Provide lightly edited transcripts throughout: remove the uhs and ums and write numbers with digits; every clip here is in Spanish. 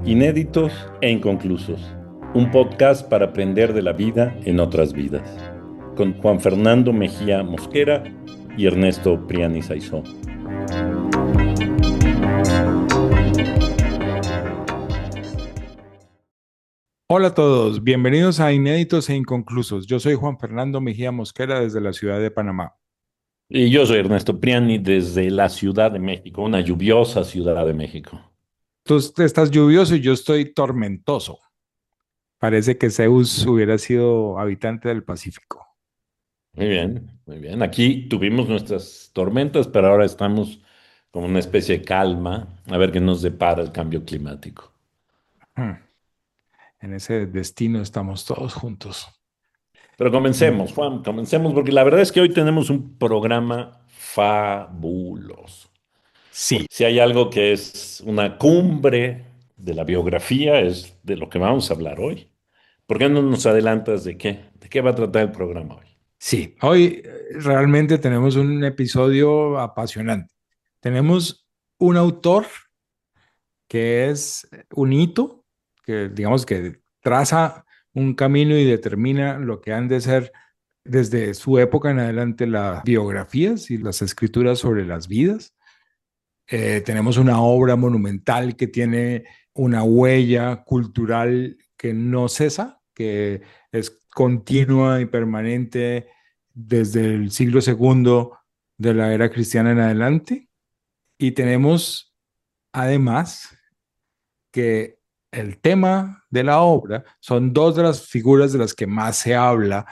Inéditos e inconclusos. Un podcast para aprender de la vida en otras vidas. Con Juan Fernando Mejía Mosquera y Ernesto Priani Saizó. Hola a todos, bienvenidos a Inéditos e Inconclusos. Yo soy Juan Fernando Mejía Mosquera desde la ciudad de Panamá. Y yo soy Ernesto Priani desde la Ciudad de México, una lluviosa Ciudad de México. Tú estás lluvioso y yo estoy tormentoso. Parece que Zeus hubiera sido habitante del Pacífico. Muy bien, muy bien. Aquí tuvimos nuestras tormentas, pero ahora estamos como una especie de calma, a ver qué nos depara el cambio climático. Hmm, En ese destino estamos todos juntos. Pero Mm. comencemos, Juan, comencemos, porque la verdad es que hoy tenemos un programa fabuloso. Sí, Si hay algo que es una cumbre de la biografía, es de lo que vamos a hablar hoy. ¿Por qué no nos adelantas de qué? ¿De qué va a tratar el programa hoy? sí. Hoy realmente tenemos un episodio apasionante. Tenemos un autor que es un hito, que digamos que traza un camino y determina lo que han de ser desde su época en adelante las biografías y las escrituras sobre las vidas. Tenemos una obra monumental que tiene una huella cultural que no cesa, que es continua y permanente desde el siglo segundo de la era cristiana en adelante. Y tenemos además que el tema de la obra son dos de las figuras de las que más se habla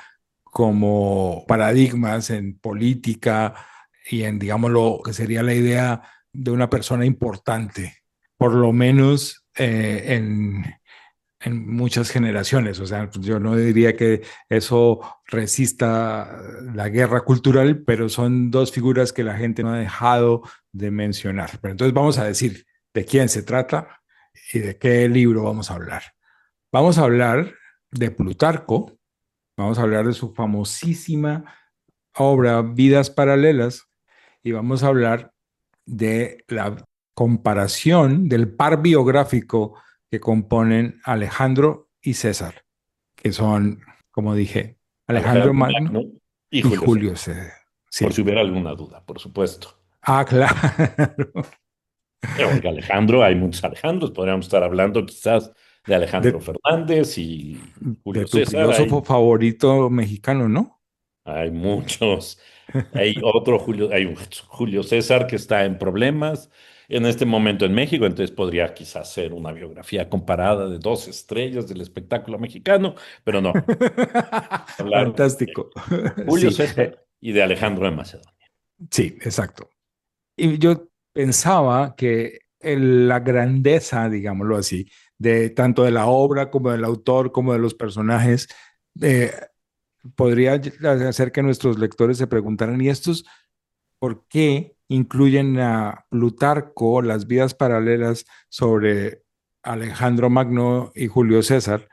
como paradigmas en política y en, digamos, lo que sería la idea de una persona importante, por lo menos en muchas generaciones. O sea, yo no diría que eso resista la guerra cultural, pero son dos figuras que la gente no ha dejado de mencionar. Pero entonces vamos a decir de quién se trata y de qué libro vamos a hablar. Vamos a hablar de Plutarco, vamos a hablar de su famosísima obra Vidas Paralelas y vamos a hablar de la comparación del par biográfico que componen Alejandro y César, que son, como dije, Alejandro Alejandro Magno Magno y y Julio César, Julio César. por Sí. si hubiera alguna duda, por supuesto. Ah, claro. Porque Alejandro, hay muchos Alejandros, podríamos estar hablando quizás de Alejandro De, Fernández y de Julio tu César, filósofo favorito mexicano, ¿no? hay muchos. Hay un Julio César que está en problemas en este momento en México, entonces podría quizás ser una biografía comparada de dos estrellas del espectáculo mexicano, pero no, hablar de Fantástico. Julio Sí, César y de Alejandro de Macedonia. sí, exacto. Y yo pensaba que la grandeza, digámoslo así, de tanto de la obra como del autor, como de los personajes, eh, podría hacer que nuestros lectores se preguntaran, ¿y estos por qué incluyen a Plutarco, las vidas paralelas sobre Alejandro Magno y Julio César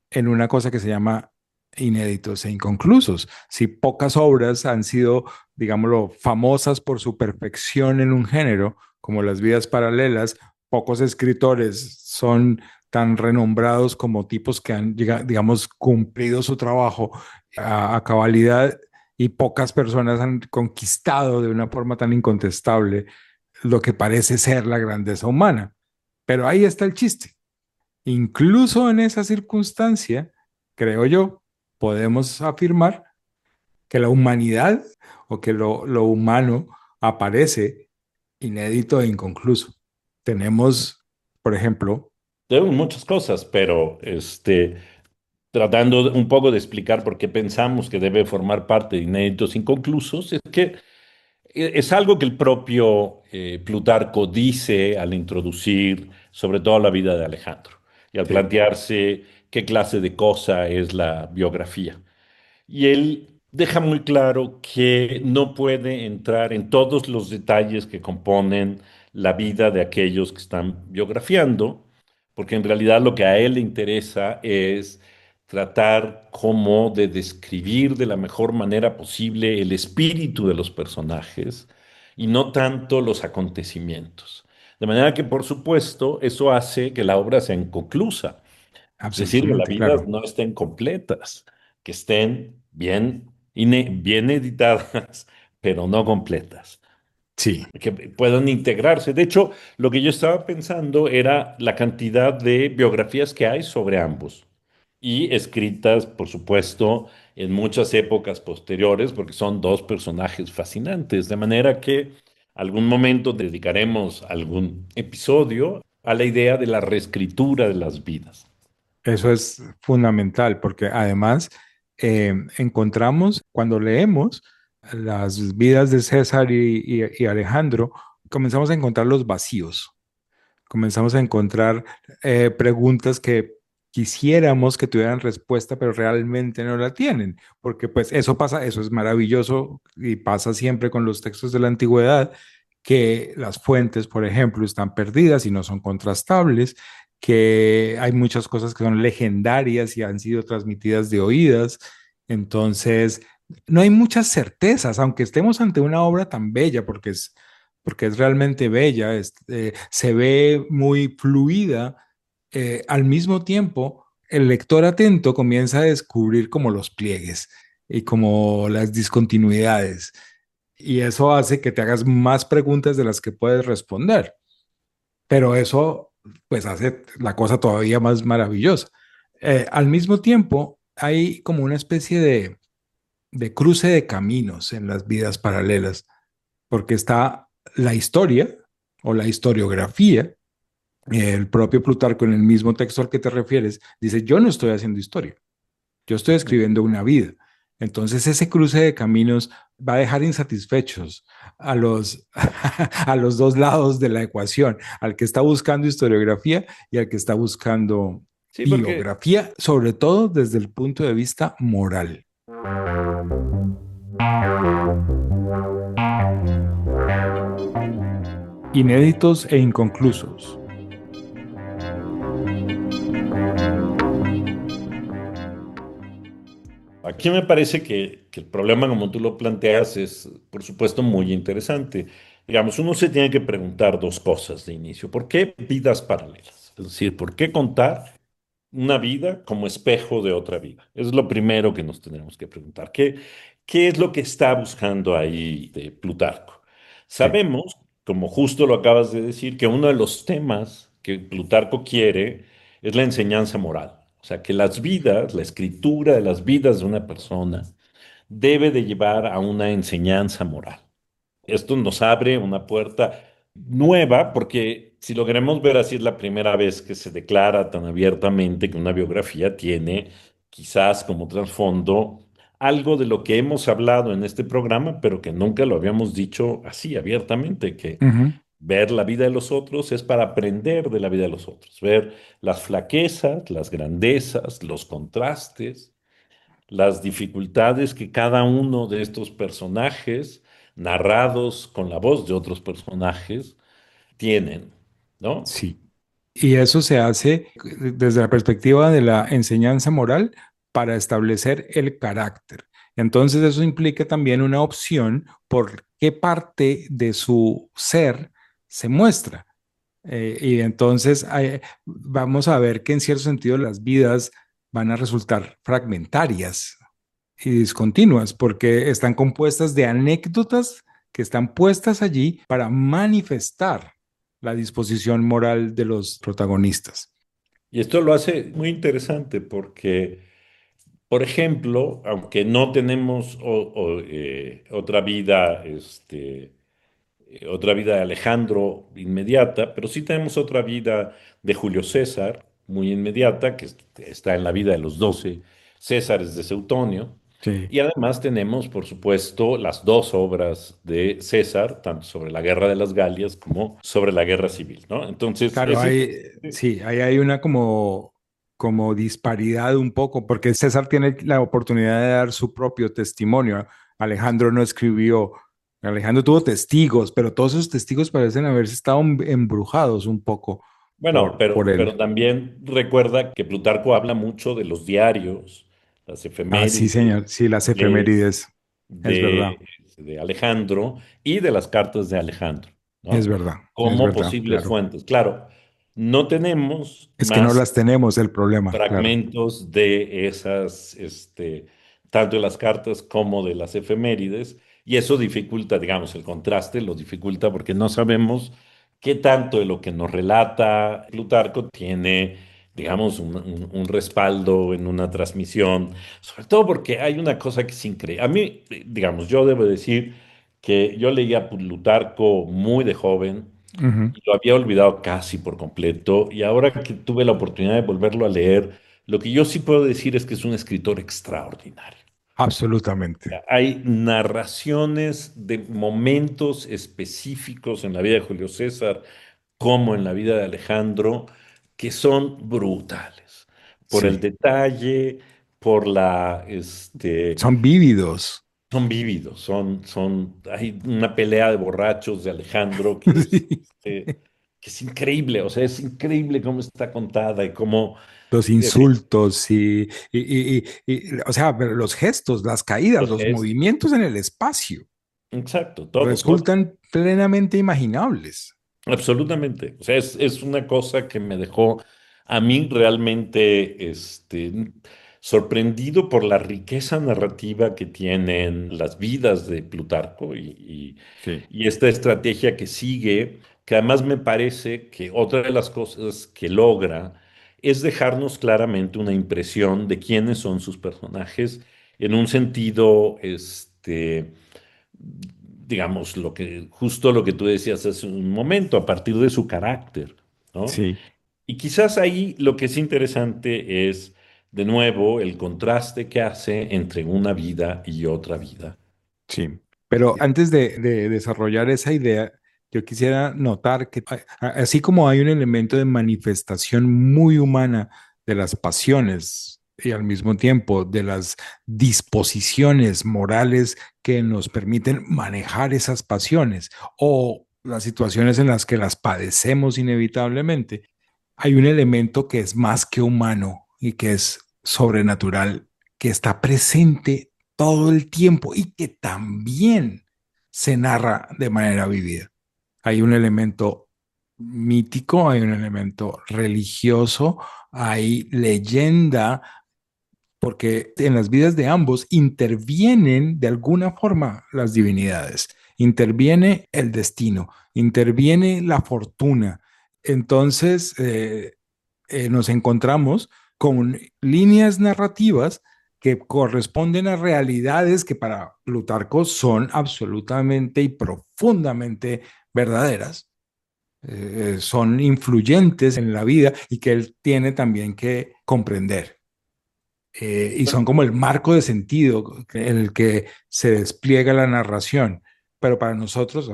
en una cosa que se llama inéditos e inconclusos? Si pocas obras han sido, digámoslo, famosas por su perfección en un género, como las vidas paralelas, pocos escritores son tan renombrados como tipos que han, digamos, cumplido su trabajo a cabalidad y pocas personas han conquistado de una forma tan incontestable lo que parece ser la grandeza humana. Pero ahí está el chiste. Incluso en esa circunstancia, creo yo, podemos afirmar que la humanidad o que lo humano aparece inédito e inconcluso. Tenemos, por ejemplo, Tenemos muchas cosas, pero tratando un poco de explicar por qué pensamos que debe formar parte de Inéditos Inconclusos, es que es algo que el propio Plutarco dice al introducir sobre todo la vida de Alejandro y al sí, plantearse qué clase de cosa es la biografía. Y él deja muy claro que no puede entrar en todos los detalles que componen la vida de aquellos que están biografiando, porque en realidad lo que a él le interesa es tratar como de describir de la mejor manera posible el espíritu de los personajes y no tanto los acontecimientos. De manera que, por supuesto, eso hace que la obra sea inconclusa. Es decir, que las Absolutamente, vidas claro. no estén completas, que estén bien editadas, pero no completas, Sí, que puedan integrarse. De hecho, lo que yo estaba pensando era la cantidad de biografías que hay sobre ambos y escritas, por supuesto, en muchas épocas posteriores, porque son dos personajes fascinantes, de manera que algún momento dedicaremos algún episodio a la idea de la reescritura de las vidas. eso es fundamental porque además encontramos cuando leemos las vidas de César y Alejandro, comenzamos a encontrar los vacíos, comenzamos a encontrar preguntas que quisiéramos que tuvieran respuesta, pero realmente no la tienen, porque pues eso pasa, eso es maravilloso y pasa siempre con los textos de la antigüedad, que las fuentes, por ejemplo, están perdidas y no son contrastables, que hay muchas cosas que son legendarias y han sido transmitidas de oídas. Entonces, no hay muchas certezas, aunque estemos ante una obra tan bella, porque es realmente bella, se ve muy fluida. Al mismo tiempo, el lector atento comienza a descubrir como los pliegues y como las discontinuidades. Y eso hace que te hagas más preguntas de las que puedes responder. Pero eso, pues, hace la cosa todavía más maravillosa. Al mismo tiempo, hay como una especie de cruce de caminos en las vidas paralelas, porque está la historia o la historiografía. El propio Plutarco, en el mismo texto al que te refieres, dice, yo no estoy haciendo historia, yo estoy escribiendo una vida. Entonces ese cruce de caminos va a dejar insatisfechos a los dos lados de la ecuación, al que está buscando historiografía y al que está buscando Sí, porque biografía, sobre todo desde el punto de vista moral. Inéditos e inconclusos. aquí me parece que el problema, como tú lo planteas, es, por supuesto, muy interesante. Digamos, uno se tiene que preguntar dos cosas de inicio. ¿Por qué vidas paralelas? Es decir, ¿por qué contar una vida como espejo de otra vida? Es lo primero que nos tenemos que preguntar. ¿Qué es lo que está buscando ahí de Plutarco? Sí. Sabemos, como justo lo acabas de decir, que uno de los temas que Plutarco quiere es la enseñanza moral. O sea, que las vidas, la escritura de las vidas de una persona debe de llevar a una enseñanza moral. Esto nos abre una puerta nueva porque si lo queremos ver así es la primera vez que se declara tan abiertamente que una biografía tiene quizás como trasfondo algo de lo que hemos hablado en este programa, pero que nunca lo habíamos dicho así abiertamente, que Ujú. ver la vida de los otros es para aprender de la vida de los otros, ver las flaquezas, las grandezas, los contrastes, las dificultades que cada uno de estos personajes, narrados con la voz de otros personajes, tienen, ¿no? Sí. Y eso se hace desde la perspectiva de la enseñanza moral para establecer el carácter. Entonces eso implica también una opción por qué parte de su ser se muestra. Y entonces vamos a ver que en cierto sentido las vidas van a resultar fragmentarias y discontinuas porque están compuestas de anécdotas que están puestas allí para manifestar la disposición moral de los protagonistas. Y esto lo hace muy interesante porque, por ejemplo, aunque no tenemos otra vida, otra vida de Alejandro inmediata, pero sí tenemos otra vida de Julio César, muy inmediata, que está en la vida de los 12 Césares de Seutonio. Sí, Y además tenemos, por supuesto, las dos obras de César, tanto sobre la Guerra de las Galias como sobre la Guerra Civil, ¿no? Entonces, claro, es interesante. sí, ahí hay una como disparidad un poco, porque César tiene la oportunidad de dar su propio testimonio. Alejandro no escribió, Alejandro tuvo testigos, pero todos esos testigos parecen haberse estado embrujados un poco Bueno, por pero él. también recuerda que Plutarco habla mucho de los diarios, las Ah, sí, efemérides, señor, sí, las de efemérides, es de verdad. de Alejandro y de las cartas de Alejandro, ¿no? es Como verdad, posibles claro. fuentes. Claro, no tenemos Es que no más las tenemos el problema, claro. fragmentos de esas, tanto de las cartas como de las efemérides, y eso dificulta, digamos, el contraste, lo dificulta porque no sabemos qué tanto de lo que nos relata Plutarco tiene, digamos, un respaldo en una transmisión, sobre todo porque hay una cosa que es increíble. A mí, digamos, yo debo decir que yo leía Plutarco muy de joven Ujú. y lo había olvidado casi por completo. Y ahora que tuve la oportunidad de volverlo a leer, lo que yo sí puedo decir es que es un escritor extraordinario. Absolutamente. Hay narraciones de momentos específicos en la vida de Julio César, como en la vida de Alejandro, que son brutales. Por el Sí. detalle, por Son vívidos. son vívidos, hay una pelea de borrachos de Alejandro que es, Sí. que es increíble, o sea, es increíble cómo está contada y cómo, Los en fin, insultos o sea, pero los gestos, las caídas, los los gestos. movimientos en el espacio Exacto, todo, resultan plenamente imaginables. absolutamente. O sea, es una cosa que me dejó a mí realmente sorprendido por la riqueza narrativa que tienen las vidas de Plutarco Sí, y esta estrategia que sigue, que además me parece que otra de las cosas que logra es dejarnos claramente una impresión de quiénes son sus personajes en un sentido, digamos, justo lo que tú decías hace un momento, a partir de su carácter, ¿no? sí. Y quizás ahí lo que es interesante es, de nuevo, el contraste que hace entre una vida y otra vida. Sí, pero antes de desarrollar esa idea, yo quisiera notar que así como hay un elemento de manifestación muy humana de las pasiones y al mismo tiempo de las disposiciones morales que nos permiten manejar esas pasiones o las situaciones en las que las padecemos inevitablemente, hay un elemento que es más que humano y que es sobrenatural, que está presente todo el tiempo y que también se narra de manera vivida. Hay un elemento mítico, hay un elemento religioso, hay leyenda, porque en las vidas de ambos intervienen de alguna forma las divinidades, interviene el destino, interviene la fortuna. Entonces, nos encontramos con líneas narrativas que corresponden a realidades que para Plutarco son absolutamente y profundamente verdaderas, son influyentes en la vida y que él tiene también que comprender. Y son como el marco de sentido en el que se despliega la narración. Pero para nosotros,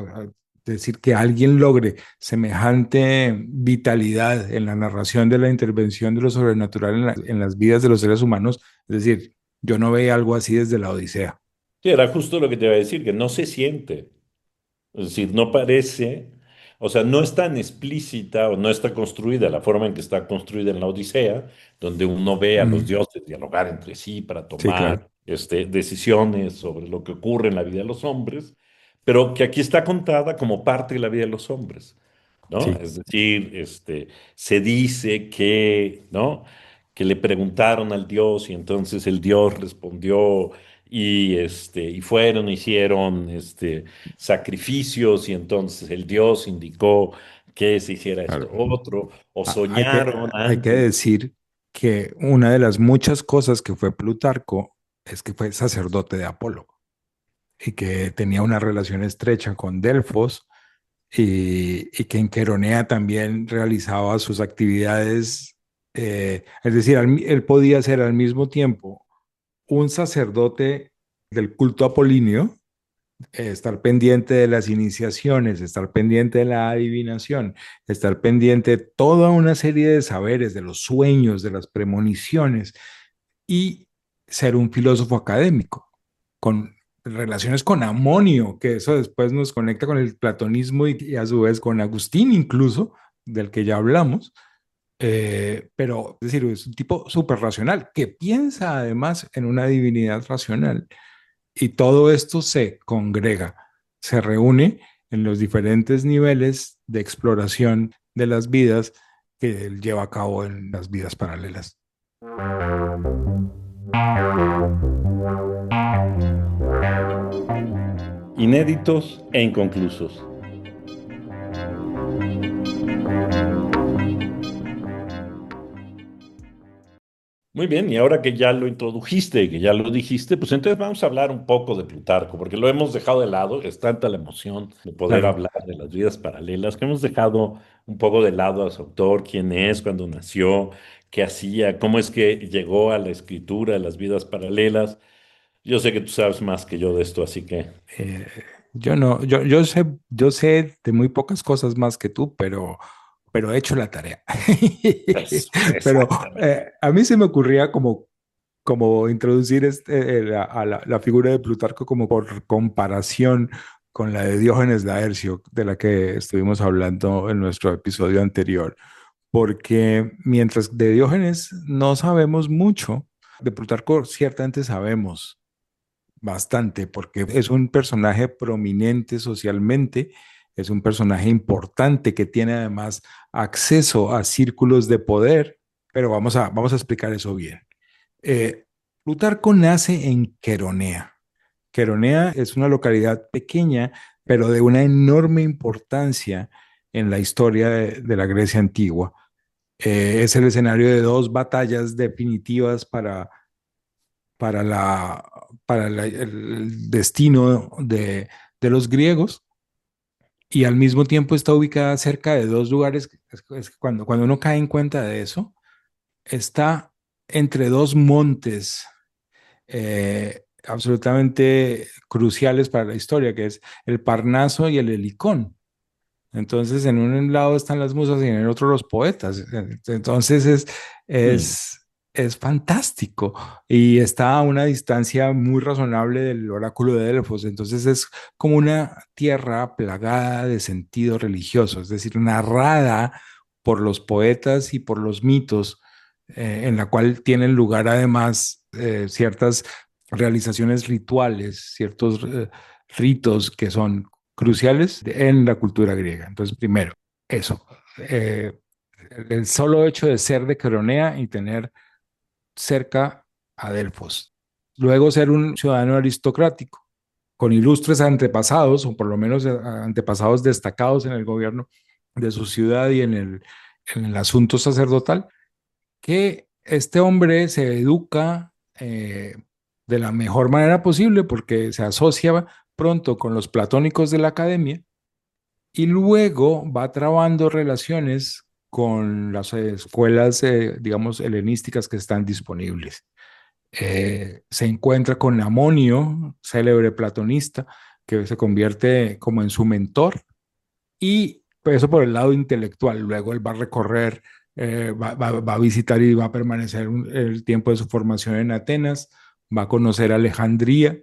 decir que alguien logre semejante vitalidad en la narración de la intervención de lo sobrenatural en las vidas de los seres humanos, es decir, yo no veía algo así desde la Odisea. Sí, era justo lo que te iba a decir, que no se siente. Es decir, no parece, o sea, no es tan explícita o no está construida la forma en que está construida en la Odisea, donde uno ve a los Mm, dioses dialogar entre sí para sí, tomar claro. decisiones sobre lo que ocurre en la vida de los hombres, pero que aquí está contada como parte de la vida de los hombres, ¿no? Sí, Es decir, se dice que, ¿no? Que le preguntaron al dios y entonces el dios respondió y fueron, hicieron, sacrificios y entonces el Dios indicó que se hiciera esto claro. otro, o Hay soñaron hay que antes. decir que una de las muchas cosas que fue Plutarco es que fue sacerdote de Apolo y que tenía una relación estrecha con Delfos y que en Queronea también realizaba sus actividades, es decir, él podía ser al mismo tiempo un sacerdote del culto apolíneo, estar pendiente de las iniciaciones, estar pendiente de la adivinación, estar pendiente de toda una serie de saberes, de los sueños, de las premoniciones y ser un filósofo académico con relaciones con Amonio, que eso después nos conecta con el platonismo y a su vez con Agustín incluso, del que ya hablamos. Pero es decir, es un tipo súper racional que piensa además en una divinidad racional Y todo esto se congrega, se reúne en los diferentes niveles de exploración de las vidas que él lleva a cabo en las vidas paralelas. Inéditos e inconclusos. Muy bien, y ahora que ya lo introdujiste, que ya lo dijiste, pues entonces vamos a hablar un poco de Plutarco, porque lo hemos dejado de lado, es tanta la emoción de poder Claro. hablar de las vidas paralelas, que hemos dejado un poco de lado a su autor, quién es, cuándo nació, qué hacía, cómo es que llegó a la escritura de las vidas paralelas. Yo sé que tú sabes más que yo de esto, así que Eh, yo no, yo sé de muy pocas cosas más que tú, pero he hecho la tarea. eso, Pero exactamente. a mí se me ocurría como introducir la figura de Plutarco como por comparación con la de Diógenes Laercio, de la que estuvimos hablando en nuestro episodio anterior, porque mientras de Diógenes no sabemos mucho, de Plutarco ciertamente sabemos bastante, porque es un personaje prominente socialmente, es un personaje importante que tiene además acceso a círculos de poder, pero vamos a explicar eso bien. Eh, Plutarco nace en Queronea. Queronea es una localidad pequeña, pero de una enorme importancia en la historia de la Grecia antigua. Es el escenario de dos batallas definitivas para, la, el destino de los griegos y al mismo tiempo está ubicada cerca de dos lugares. Cuando uno cae en cuenta de eso, está entre dos montes absolutamente cruciales para la historia, que es el Parnaso y el Helicón. Entonces, en un lado están las musas y en el otro los poetas. Entonces, Mm. es fantástico y está a una distancia muy razonable del oráculo de Delfos. Entonces, es como una tierra plagada de sentido religioso, es decir, narrada por los poetas y por los mitos, en la cual tienen lugar además ciertas realizaciones rituales, ciertos ritos que son cruciales en la cultura griega. Entonces, primero, eso, eh, el solo hecho de ser de Cronea y tener cerca a Delfos. Luego, ser un ciudadano aristocrático, con ilustres antepasados, o por lo menos antepasados destacados en el gobierno de su ciudad y en el asunto sacerdotal, que este hombre se educa de la mejor manera posible porque se asocia pronto con los platónicos de la academia y luego va trabando relaciones con las escuelas, digamos, helenísticas que están disponibles. Se encuentra con Amonio, célebre platonista, que se convierte como en su mentor y pues, eso por el lado intelectual. Luego él va a recorrer, va a visitar y va a permanecer el tiempo de su formación en Atenas, va a conocer Alejandría,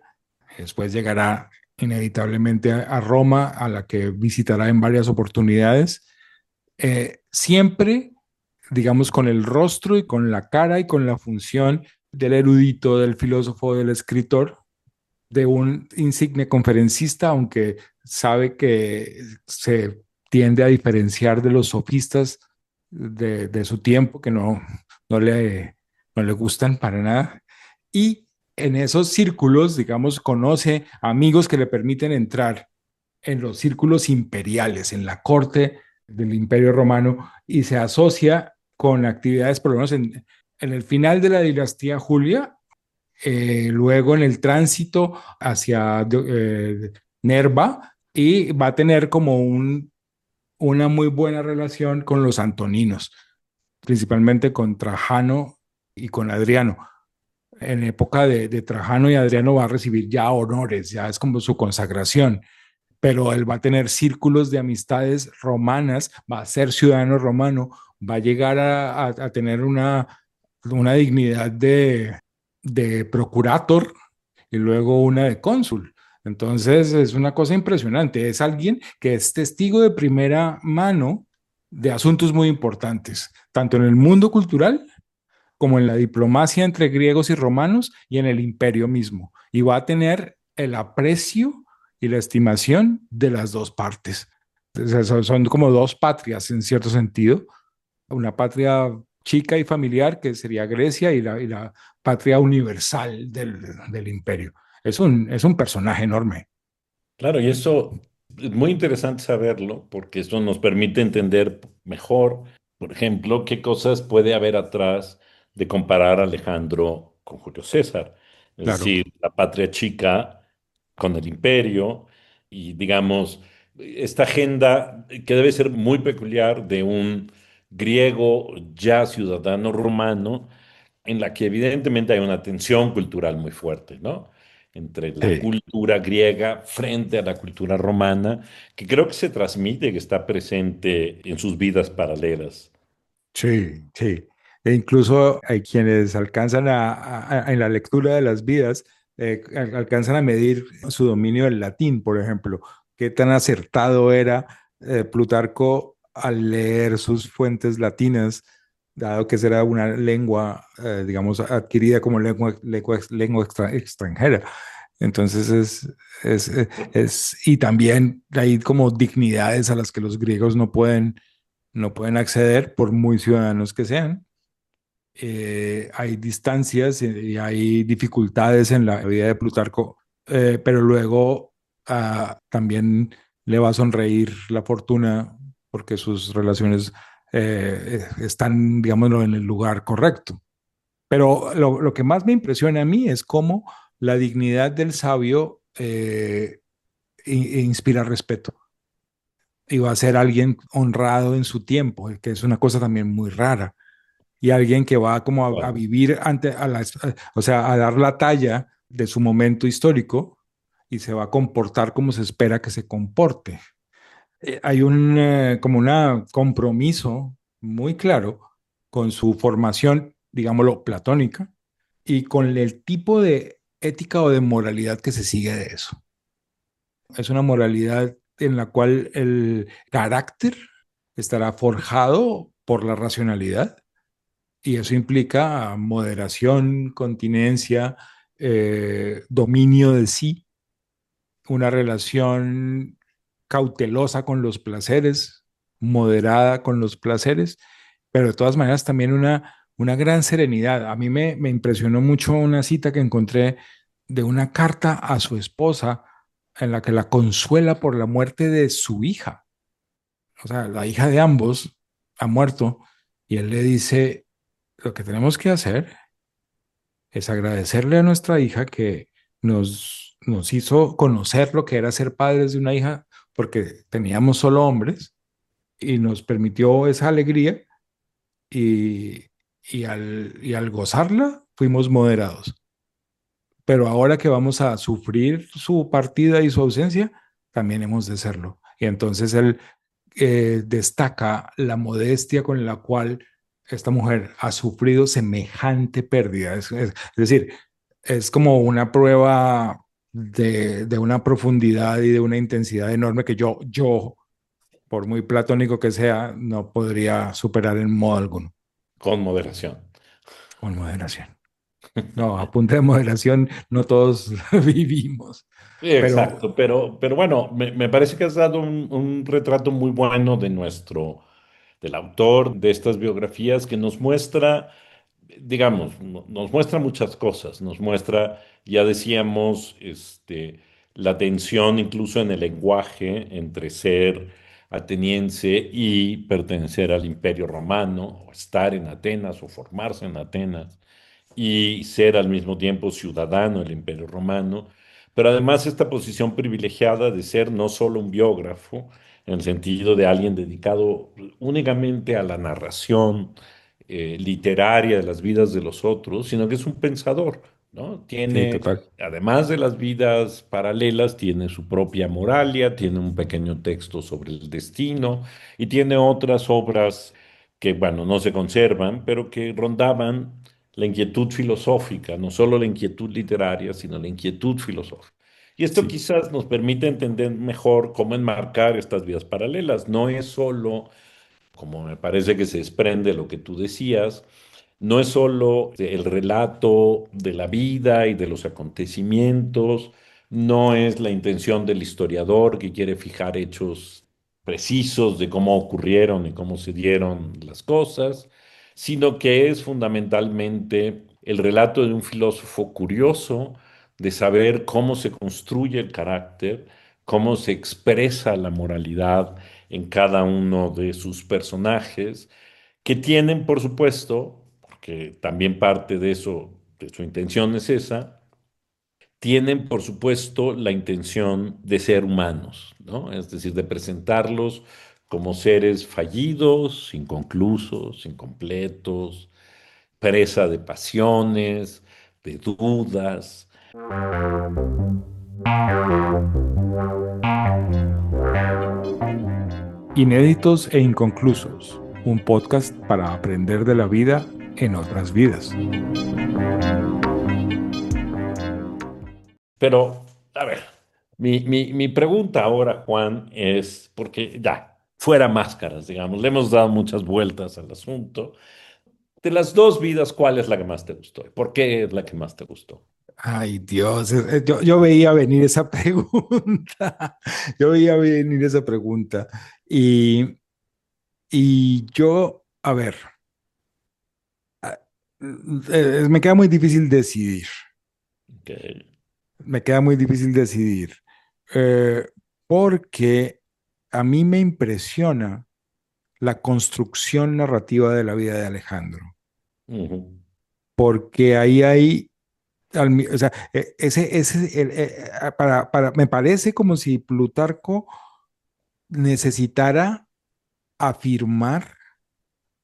después llegará inevitablemente a Roma, a la que visitará en varias oportunidades, siempre, digamos, con el rostro y con la cara y con la función del erudito, del filósofo, del escritor, de un insigne conferencista, aunque sabe que se tiende a diferenciar de los sofistas de su tiempo, que no, no le gustan para nada. Y en esos círculos, digamos, conoce amigos que le permiten entrar en los círculos imperiales, en la corte del Imperio Romano, y se asocia con actividades, por lo menos en el final de la dinastía Julia, luego en el tránsito hacia Nerva, y va a tener como una muy buena relación con los antoninos, principalmente con Trajano y con Adriano. En época de Trajano y Adriano va a recibir ya honores, ya es como su consagración, pero él va a tener círculos de amistades romanas, va a ser ciudadano romano, va a llegar a tener una dignidad de procurator y luego una de cónsul. Entonces es una cosa impresionante. Es alguien que es testigo de primera mano de asuntos muy importantes, tanto en el mundo cultural como en la diplomacia entre griegos y romanos y en el imperio mismo. Y va a tener el aprecio y la estimación de las dos partes. O sea, son como dos patrias en cierto sentido, una patria chica y familiar que sería Grecia y la patria universal del imperio. Es un personaje enorme. Claro, y eso es muy interesante saberlo porque eso nos permite entender mejor, por ejemplo, qué cosas puede haber atrás de comparar a Alejandro con Julio César. Es Claro, decir, la patria chica con el imperio y, digamos, esta agenda que debe ser muy peculiar de un griego ya ciudadano romano en la que evidentemente hay una tensión cultural muy fuerte, ¿no? Entre la sí. cultura griega frente a la cultura romana, que creo que se transmite, que está presente en sus vidas paralelas. Sí, sí. E incluso hay quienes alcanzan en la lectura de las vidas, alcanzan a medir su dominio del latín, por ejemplo. Qué tan acertado era Plutarco al leer sus fuentes latinas, dado que esa era una lengua, digamos, adquirida como lengua extranjera. Entonces y también hay como dignidades a las que los griegos no pueden acceder por muy ciudadanos que sean. Hay distancias y hay dificultades en la vida de Plutarco, pero luego también le va a sonreír la fortuna porque sus relaciones están, digámoslo, en el lugar correcto. Pero lo que más me impresiona a mí es cómo la dignidad del sabio inspira respeto y va a ser alguien honrado en su tiempo, que es una cosa también muy rara, y alguien que va como a Wow. vivir o sea, a dar la talla de su momento histórico y se va a comportar como se espera que se comporte. Hay como un compromiso muy claro con su formación, digámoslo, platónica, y con el tipo de ética o de moralidad que se sigue de eso. Es una moralidad en la cual el carácter estará forjado por la racionalidad y eso implica moderación, continencia, dominio de sí, una relación cautelosa con los placeres, moderada con los placeres, pero de todas maneras también una gran serenidad. A mí me impresionó mucho una cita que encontré de una carta a su esposa en la que la consuela por la muerte de su hija. O sea, la hija de ambos ha muerto y él le dice, lo que tenemos que hacer es agradecerle a nuestra hija que nos hizo conocer lo que era ser padres de una hija, porque teníamos solo hombres, y nos permitió esa alegría, y, y al gozarla fuimos moderados. Pero ahora que vamos a sufrir su partida y su ausencia, también hemos de serlo. Y entonces él destaca la modestia con la cual esta mujer ha sufrido semejante pérdida. Es decir, es como una prueba de una profundidad y de una intensidad enorme que por muy platónico que sea, no podría superar en modo alguno, Con moderación. con moderación. No, a punta de moderación no todos vivimos, Sí, pero exacto, pero bueno, me parece que has dado un retrato muy bueno de del autor de estas biografías que nos muestra, digamos, nos muestra muchas cosas, nos muestra, ya decíamos, la tensión incluso en el lenguaje entre ser ateniense y pertenecer al Imperio Romano, o estar en Atenas o formarse en Atenas y ser al mismo tiempo ciudadano del Imperio Romano, pero además esta posición privilegiada de ser no solo un biógrafo, en el sentido de alguien dedicado únicamente a la narración literaria de las vidas de los otros, sino que es un pensador, ¿no? sí, Tiene, total. además de las vidas paralelas, tiene su propia moralia, tiene un pequeño texto sobre el destino y tiene otras obras que, bueno, no se conservan, pero que rondaban la inquietud filosófica, no solo la inquietud literaria, sino la inquietud filosófica. Y esto Sí, quizás nos permite entender mejor cómo enmarcar estas vías paralelas. No es solo, como me parece que se desprende lo que tú decías, no es solo el relato de la vida y de los acontecimientos no es la intención del historiador que quiere fijar hechos precisos de cómo ocurrieron y cómo se dieron las cosas, sino que es fundamentalmente el relato de un filósofo curioso de saber cómo se construye el carácter, cómo se expresa la moralidad en cada uno de sus personajes, que tienen, por supuesto, porque también parte de eso, de su intención es esa, tienen, por supuesto, la intención de ser humanos, ¿no? Es decir, de presentarlos como seres fallidos, inconclusos, incompletos, presa de pasiones, de dudas. Inéditos e inconclusos, un podcast para aprender de la vida en otras vidas. Pero, a ver, mi pregunta ahora, Juan, es, porque ya, fuera máscaras, digamos, le hemos dado muchas vueltas al asunto. De las dos vidas, ¿cuál es la que más te gustó? ¿Por qué es la que más te gustó? Ay, Dios, yo veía venir esa pregunta. Yo veía venir esa pregunta. Y, y yo, a ver, ah, me queda muy difícil decidir. Ok. Me queda muy difícil decidir. Eh, Porque a mí me impresiona la construcción narrativa de la vida de Alejandro. Ujú, Porque ahí hay o sea, me parece como si Plutarco necesitara afirmar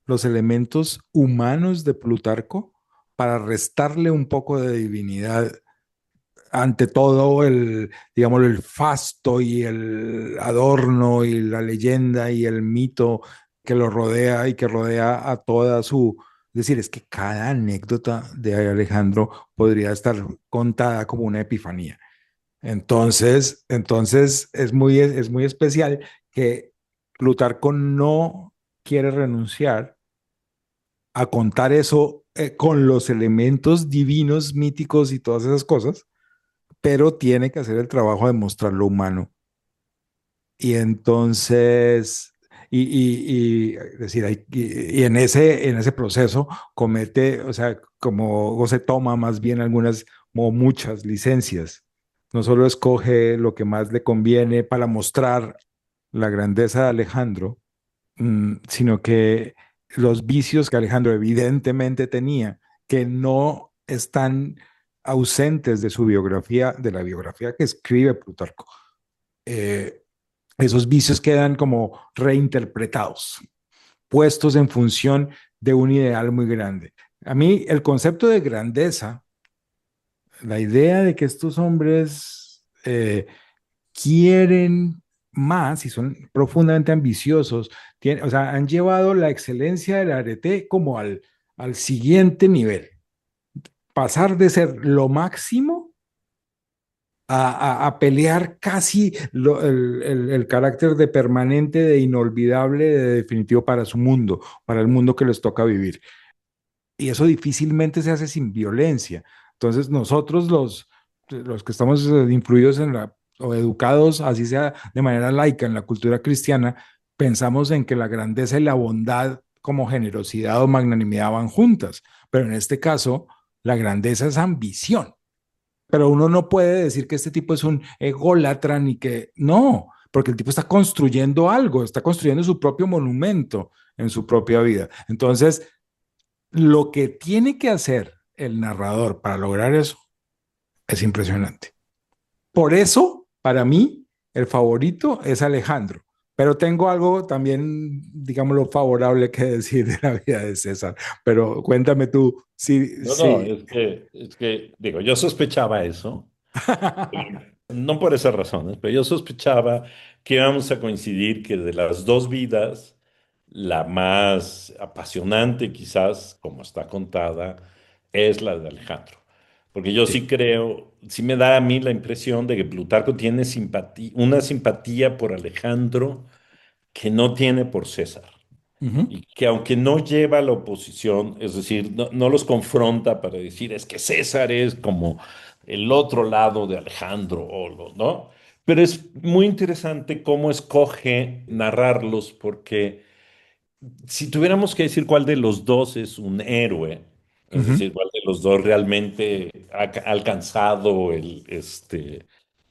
los elementos humanos de Plutarco para restarle un poco de divinidad ante todo digamos, el fasto y el adorno y la leyenda y el mito que lo rodea y que rodea a toda su... Es decir, es que cada anécdota de Alejandro podría estar contada como una epifanía. Entonces es muy especial que Plutarco no quiere renunciar a contar eso con los elementos divinos, míticos y todas esas cosas, pero tiene que hacer el trabajo de mostrar lo humano. Y entonces, es decir, y en ese proceso comete, o sea, como o se toma más bien algunas o muchas licencias. No solo escoge lo que más le conviene para mostrar la grandeza de Alejandro, sino que los vicios que Alejandro evidentemente tenía, que no están ausentes de su biografía, de la biografía que escribe Plutarco, eh, esos vicios quedan como reinterpretados, puestos en función de un ideal muy grande. A mí el concepto de grandeza, la idea de que estos hombres quieren más y son profundamente ambiciosos, o sea, han llevado la excelencia del arete como al siguiente nivel, pasar de ser lo máximo a pelear casi el carácter de permanente, de inolvidable, de definitivo para su mundo, para el mundo que les toca vivir. Y eso difícilmente se hace sin violencia. Entonces nosotros los que estamos influidos en o educados, así sea de manera laica en la cultura cristiana, pensamos en que la grandeza y la bondad como generosidad o magnanimidad van juntas. Pero en este caso, la grandeza es ambición. Pero uno no puede decir que este tipo es un ególatra ni que no, porque el tipo está construyendo algo, está construyendo su propio monumento en su propia vida. Entonces, lo que tiene que hacer el narrador para lograr eso es impresionante. Por eso, para mí, el favorito es Alejandro. Pero tengo algo también, digámoslo, favorable que decir de la vida de César. Pero cuéntame tú, sí, No, no, sí. digo, yo sospechaba eso, no por esas razones, pero yo sospechaba que íbamos a coincidir que de las dos vidas, la más apasionante quizás, como está contada, es la de Alejandro. Porque yo sí Sí. creo, sí me da a mí la impresión de que Plutarco tiene simpatía, una simpatía por Alejandro que no tiene por César. Uh -huh. Y que aunque no lleva a la oposición, es decir, no los confronta para decir, es que César es como el otro lado de Alejandro, ¿no? Pero es muy interesante cómo escoge narrarlos, porque si tuviéramos que decir cuál de los dos es un héroe, es Ujú. decir, cuál de los dos realmente ha alcanzado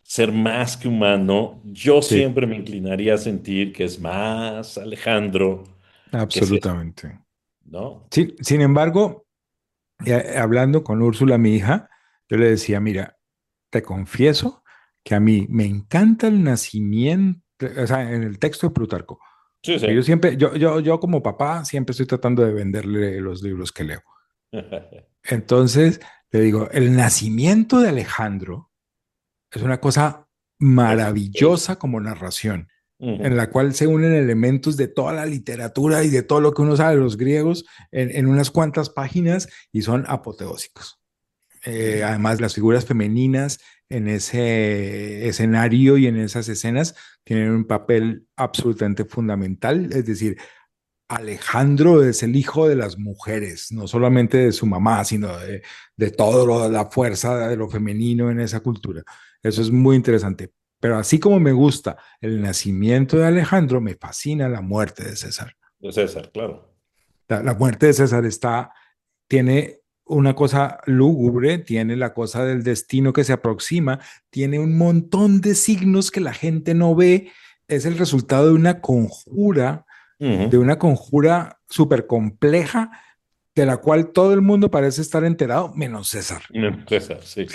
ser más que humano, yo Sí, siempre me inclinaría a sentir que es más Alejandro que César, absolutamente. ¿no? Sin embargo, hablando con Úrsula, mi hija, yo le decía, mira, te confieso que a mí me encanta el nacimiento, o sea, en el texto de Plutarco, Sí, que yo sí. siempre, yo como papá siempre estoy tratando de venderle los libros que leo. Entonces, le digo, el nacimiento de Alejandro es una cosa Es, maravillosa como narración, en ujú, la cual se unen elementos de toda la literatura y de todo lo que uno sabe de los griegos en unas cuantas páginas y son apoteósicos. ujú, Además, las figuras femeninas en ese escenario y en esas escenas tienen un papel absolutamente fundamental, es decir, Alejandro es el hijo de las mujeres, no solamente de su mamá, sino de toda la fuerza de lo femenino en esa cultura. Eso es muy interesante. Pero así como me gusta el nacimiento de Alejandro, me fascina la muerte de César. de César, claro. La muerte de César tiene una cosa lúgubre, tiene la cosa del destino que se aproxima, tiene un montón de signos que la gente no ve. Es el resultado de Ujú. una conjura súper compleja, de la cual todo el mundo parece estar enterado, menos César. César, sí.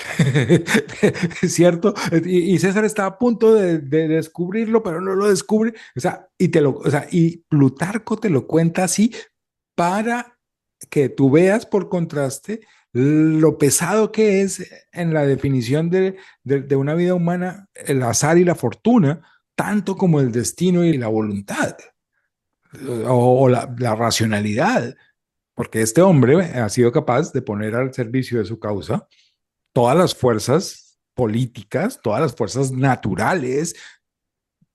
¿Cierto? Y César está a punto de descubrirlo, pero no lo descubre. O sea, o sea, y Plutarco te lo cuenta así para que tú veas por contraste lo pesado que es en la definición de una vida humana el azar y la fortuna, tanto como el destino y la voluntad o la racionalidad, porque este hombre ha sido capaz de poner al servicio de su causa todas las fuerzas políticas, todas las fuerzas naturales,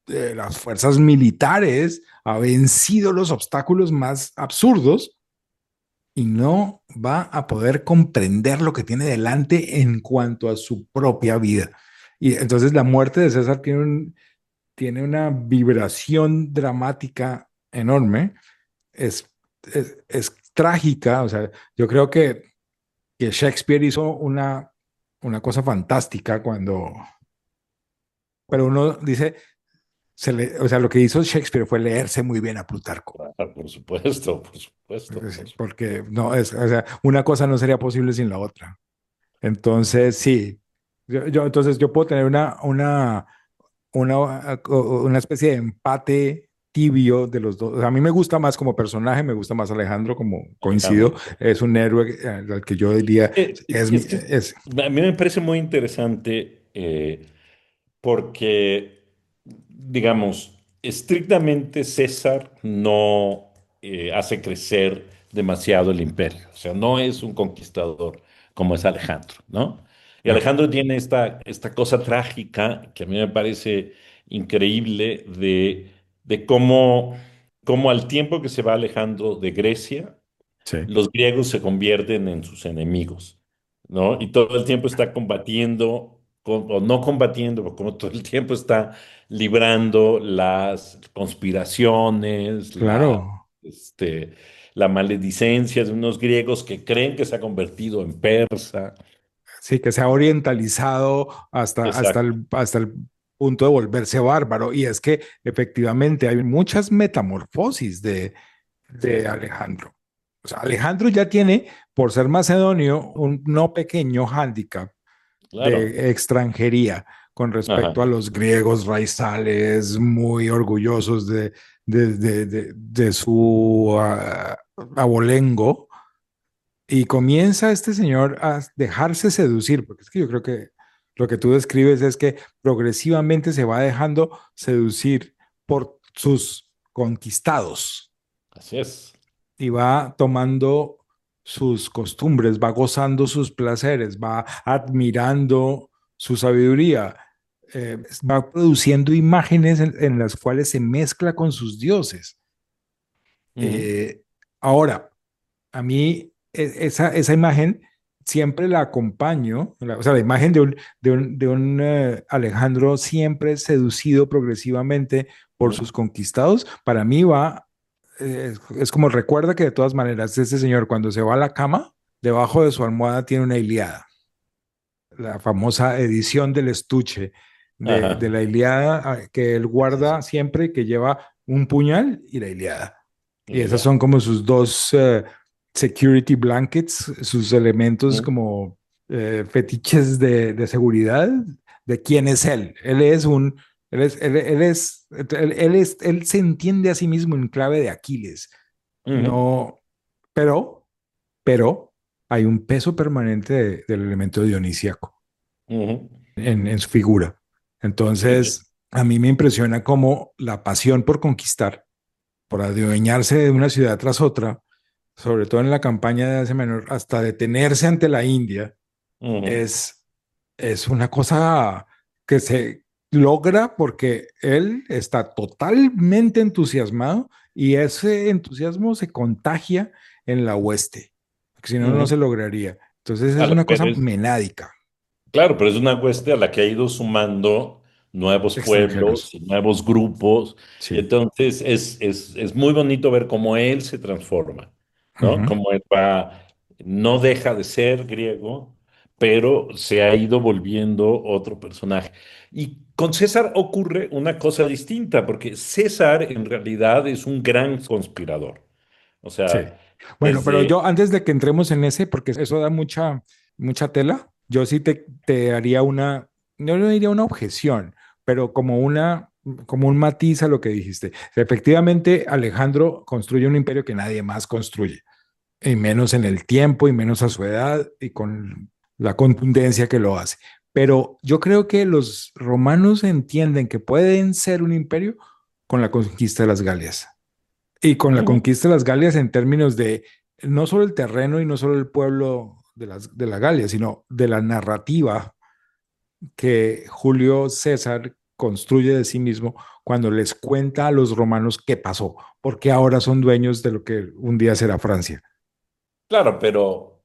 las fuerzas militares, ha vencido los obstáculos más absurdos y no va a poder comprender lo que tiene delante en cuanto a su propia vida. Y entonces la muerte de César tiene una vibración dramática enorme, es, es trágica, o sea, yo creo que Shakespeare hizo una cosa fantástica cuando, pero uno dice, o sea, lo que hizo Shakespeare fue leerse muy bien a Plutarco. Ah, por supuesto, por supuesto, Sí, por supuesto. porque no es, o sea, una cosa no sería posible sin la otra. Entonces, sí, entonces yo puedo tener una especie de empate tibio de los dos. O sea, a mí me gusta más como personaje, me gusta más Alejandro, como coincido, Alejandro. es un héroe al que yo diría Es que a mí me parece muy interesante porque, digamos, estrictamente César no hace crecer demasiado el imperio. O sea, no es un conquistador como es Alejandro, ¿no? Y claro, Alejandro tiene esta cosa trágica que a mí me parece increíble de cómo al tiempo que se va Alejandro de Grecia, sí, los griegos se convierten en sus enemigos, ¿no? Y todo el tiempo está combatiendo, o no combatiendo, pero como todo el tiempo está librando las conspiraciones, claro. la maledicencia de unos griegos que creen que se ha convertido en persa. Sí, que se ha orientalizado Exacto, hasta el punto de volverse bárbaro. Y es que efectivamente hay muchas metamorfosis de Alejandro. O sea, Alejandro ya tiene, por ser macedonio, un no pequeño hándicap claro. de extranjería con respecto a Ajá. los griegos raizales muy orgullosos de su abolengo. Y comienza este señor a dejarse seducir, porque es que yo creo que lo que tú describes es que progresivamente se va dejando seducir por sus conquistados Así es. y va tomando sus costumbres, va gozando sus placeres, va admirando su sabiduría, va produciendo imágenes en las cuales se mezcla con sus dioses. Ujú. Eh, ahora, a mí esa imagen siempre la acompaño, o sea, la imagen de un Alejandro siempre seducido progresivamente por ¿Mm? sus conquistados, para mí va, es como recuerda que de todas maneras, este señor cuando se va a la cama, debajo de su almohada tiene una Ilíada, la famosa edición del estuche de Ajá. la Ilíada que él Sí, guarda sí. siempre, que lleva un puñal y la Ilíada. Y esas Ya. son como sus dos security blankets, sus elementos ¿Mm? como fetiches de seguridad de quién es él. Él se entiende a sí mismo en clave de Aquiles. Ujú, No, pero hay un peso permanente del elemento dionisíaco ujú. en su figura. Sí, sí. Entonces, a mí me impresiona cómo la pasión por conquistar, por adueñarse de una ciudad tras otra, sobre todo en la campaña de Asia Menor, hasta detenerse ante la India, Ujú, es, es una cosa que se logra porque él está totalmente entusiasmado y ese entusiasmo se contagia en la hueste, porque si no, no se ujú. lograría. Entonces es Claro, una cosa menádica, claro, pero es una hueste a la que ha ido sumando nuevos extranjeros. pueblos y nuevos grupos, y Sí. entonces es muy bonito ver cómo él se transforma, ¿no? Ujú. Cómo él va, no deja de ser griego, pero se ha ido volviendo otro personaje. Y con César ocurre una cosa distinta, porque César en realidad es un gran conspirador. O Sí. sea, Bueno, pero desde... yo antes de que entremos en ese, porque eso da mucha tela, yo sí te haría no le diría una objeción, pero como un matiz a lo que dijiste. Efectivamente, Alejandro construye un imperio que nadie más construye, y menos en el tiempo, y menos a su edad, y con la contundencia que lo hace. Pero yo creo que los romanos entienden que pueden ser un imperio con la conquista de las Galias. Y con la Ujú. conquista de las Galias en términos de no solo el terreno y no solo el pueblo de la Galia, sino de la narrativa que Julio César construye de sí mismo cuando les cuenta a los romanos qué pasó, porque ahora son dueños de lo que un día será Francia. Claro, pero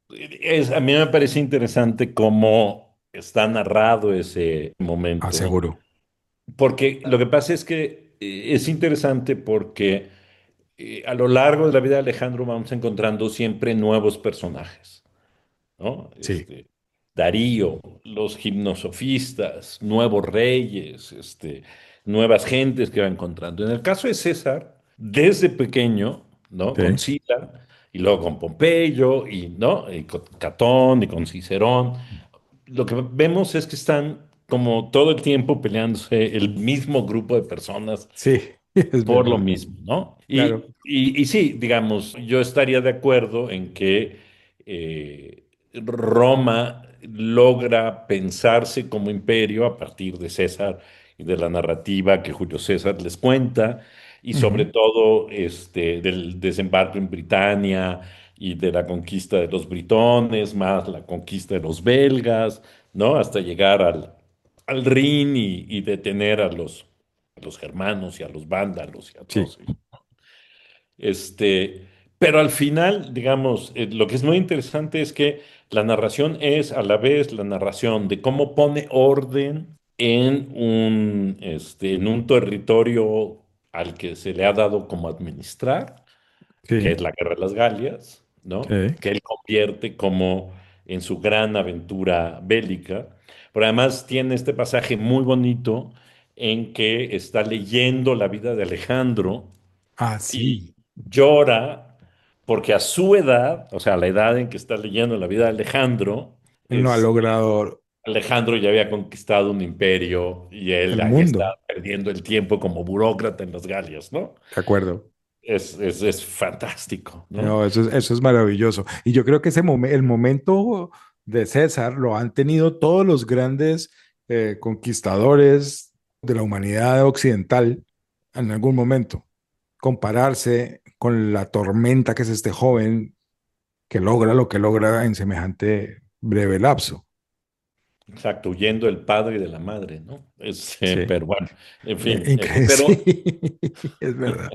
a mí me parece interesante cómo está narrado ese momento, Aseguro. porque lo que pasa es que es interesante porque a lo largo de la vida de Alejandro vamos encontrando siempre nuevos personajes, ¿no? Sí, Darío, los gimnosofistas, nuevos reyes, nuevas gentes que va encontrando. En el caso de César, desde pequeño, ¿no? Con sí, Sila, y luego con Pompeyo, y, ¿no? Y con Catón, y con Cicerón, lo que vemos es que están como todo el tiempo peleándose el mismo grupo de personas sí, es por lo verdad. mismo, ¿no? Claro, Y sí, digamos, yo estaría de acuerdo en que Roma logra pensarse como imperio a partir de César y de la narrativa que Julio César les cuenta, y sobre ujú, todo del desembarco en Britania y de la conquista de los britones, más la conquista de los belgas, ¿no? Hasta llegar al Rin y detener a los germanos y a los vándalos y a sí, todos ellos. Pero al final, digamos, lo que es muy interesante es que la narración es a la vez la narración de cómo pone orden en un territorio al que se le ha dado como administrar, que sí, es la Guerra de las Galias, ¿no? sí. Que él convierte como en su gran aventura bélica. Pero además tiene este pasaje muy bonito en que está leyendo la vida de Alejandro Ah, y sí. llora porque a su edad, o sea, a la edad en que está leyendo la vida de Alejandro, Él no ha logrado Alejandro ya había conquistado un imperio y él el ahí está mundo. perdiendo el tiempo como burócrata en las Galias, ¿no? De acuerdo. Es fantástico, ¿no? No, eso es maravilloso. Y yo creo que el momento de César lo han tenido todos los grandes conquistadores de la humanidad occidental en algún momento. Compararse con la tormenta que es este joven que logra lo que logra en semejante breve lapso. Exacto, huyendo del padre y de la madre, ¿no? Sí, Pero bueno, en fin, increíble. Sí, es verdad.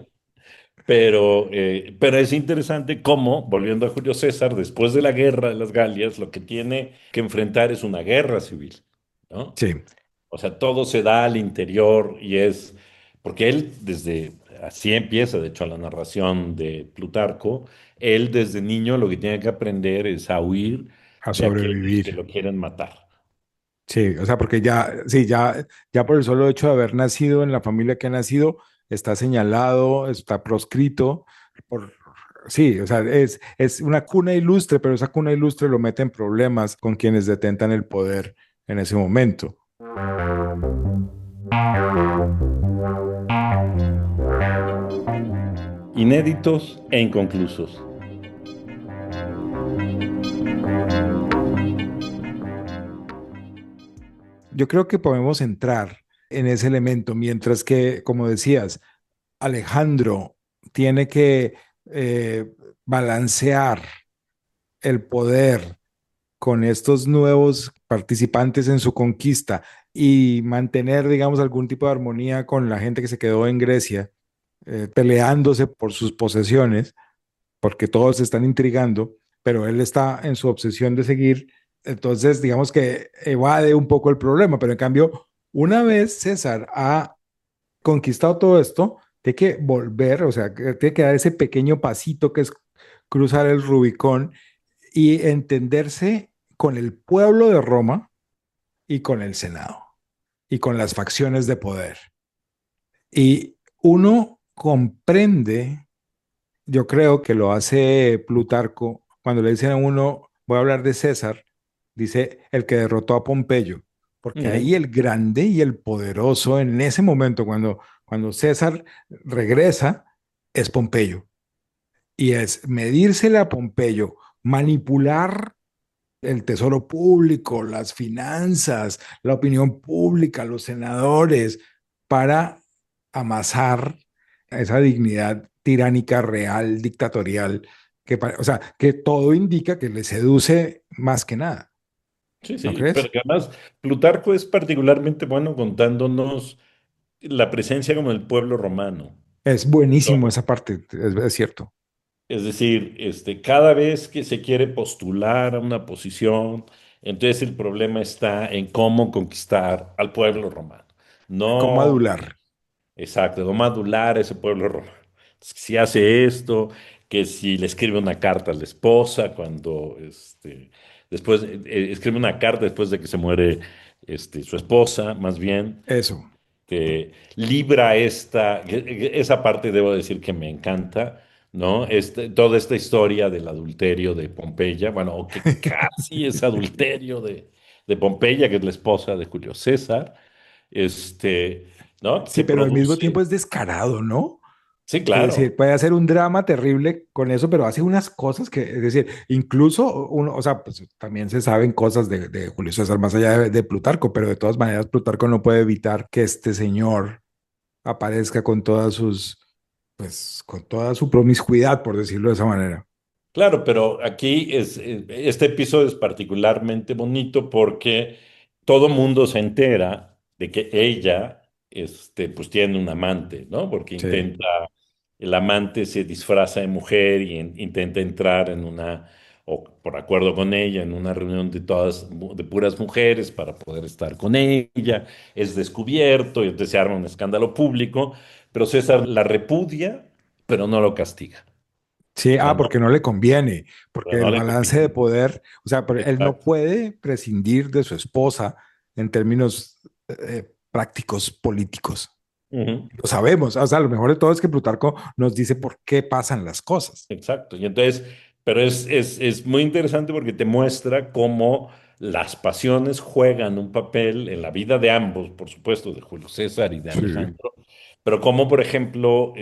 pero es interesante cómo, volviendo a Julio César, después de la guerra de las Galias, lo que tiene que enfrentar es una guerra civil, ¿no? Sí, O sea, todo se da al interior y es, porque él desde, así empieza, de hecho, la narración de Plutarco, él desde niño lo que tiene que aprender es a huir a de aquellos que sobrevivir. lo quieren matar. Sí, o sea, porque ya, sí, ya por el solo hecho de haber nacido en la familia que ha nacido, está señalado, está proscrito por, sí, o sea, es una cuna ilustre, pero esa cuna ilustre lo mete en problemas con quienes detentan el poder en ese momento. Inéditos e inconclusos. Yo creo que podemos entrar en ese elemento, mientras que, como decías, Alejandro tiene que eh, balancear el poder con estos nuevos participantes en su conquista y mantener, digamos, algún tipo de armonía con la gente que se quedó en Grecia, peleándose por sus posesiones, porque todos se están intrigando, pero él está en su obsesión de seguir. Entonces, digamos que evade un poco el problema, pero en cambio, una vez César ha conquistado todo esto, tiene que volver, o sea, que tiene que dar ese pequeño pasito que es cruzar el Rubicón y entenderse con el pueblo de Roma y con el Senado y con las facciones de poder. Y uno comprende, yo creo que lo hace Plutarco, cuando le dicen a uno, voy a hablar de César, dice el que derrotó a Pompeyo, porque ahí Ujú. el grande y el poderoso en ese momento, cuando César regresa, es Pompeyo. Y es medírsele a Pompeyo, manipular el tesoro público, las finanzas, la opinión pública, los senadores, para amasar esa dignidad tiránica, real, dictatorial, o sea, que todo indica que le seduce más que nada, Sí, ¿no sí, pero crees? que además Plutarco es particularmente bueno contándonos la presencia como del pueblo romano. Es buenísimo esa parte, es cierto. Es decir, cada vez que se quiere postular a una posición, entonces el problema está en cómo conquistar al pueblo romano. ¿Cómo No, adular? exacto, no madular a ese pueblo romano. Si hace esto, que si le escribe una carta a la esposa, cuando después escribe una carta después de que se muere su esposa, más bien Eso. que libra esa parte debo decir que me encanta, ¿no? Toda esta historia del adulterio de Pompeya, bueno, o que casi es adulterio de Pompeya, que es la esposa de Julio César, este, ¿no? Sí, Que pero al mismo produce, tiempo es descarado, ¿no? sí, Que decir, claro, puede hacer un drama terrible con eso, pero hace unas cosas que, es decir, incluso uno, o sea, pues también se saben cosas de Julio César más allá de Plutarco, pero de todas maneras Plutarco no puede evitar que este señor aparezca con todas sus, pues, con toda su promiscuidad, por decirlo de esa manera. claro, pero aquí este episodio es particularmente bonito porque todo mundo se entera de que ella, pues tiene un amante, ¿no? Porque Sí, el amante se disfraza de mujer y intenta entrar o por acuerdo con ella, en una reunión de puras mujeres para poder estar con ella. Es descubierto y entonces se arma un escándalo público, pero César la repudia, pero no lo castiga. sí, O sea, porque no le conviene, pero porque no el le balance de conviene. poder, o sea, pero él no Exacto. puede prescindir de su esposa en términos prácticos políticos. Ujú. Lo sabemos, o sea, lo mejor de todo es que Plutarco nos dice por qué pasan las cosas. Exacto. Y entonces, pero es muy interesante porque te muestra cómo las pasiones juegan un papel en la vida de ambos, por supuesto, de Julio César y de Sí, Alejandro, pero cómo, por ejemplo,